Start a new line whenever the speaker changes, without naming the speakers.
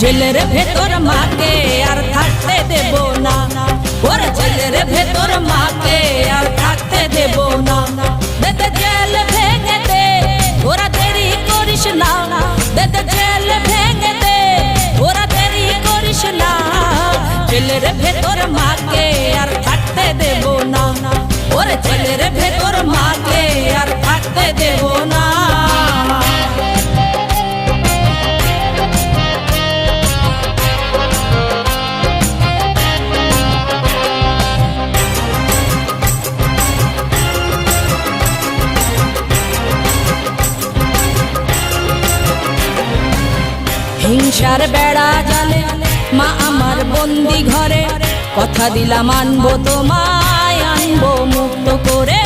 জেলের ভেতর মাকে আর থাকতে দেব না, ওরে জেলের ভেতর মাকে আর থাকতে দেব না। দেদে জেল ভেঙে দে, ওরা দেরি করিস না, দেদে জেল ভেঙে দে, ওরা দেরি করিস না। জেলের ভেতর মাকে আর থাকতে দেব না, ওরে জেলের ভেতর মাকে আর থাকতে দেব না। হিংসার বেড়া জালে মা আমার বন্দি ঘরে, কথা দিলাম আনবো তোমায়, আনবো মুক্ত করে।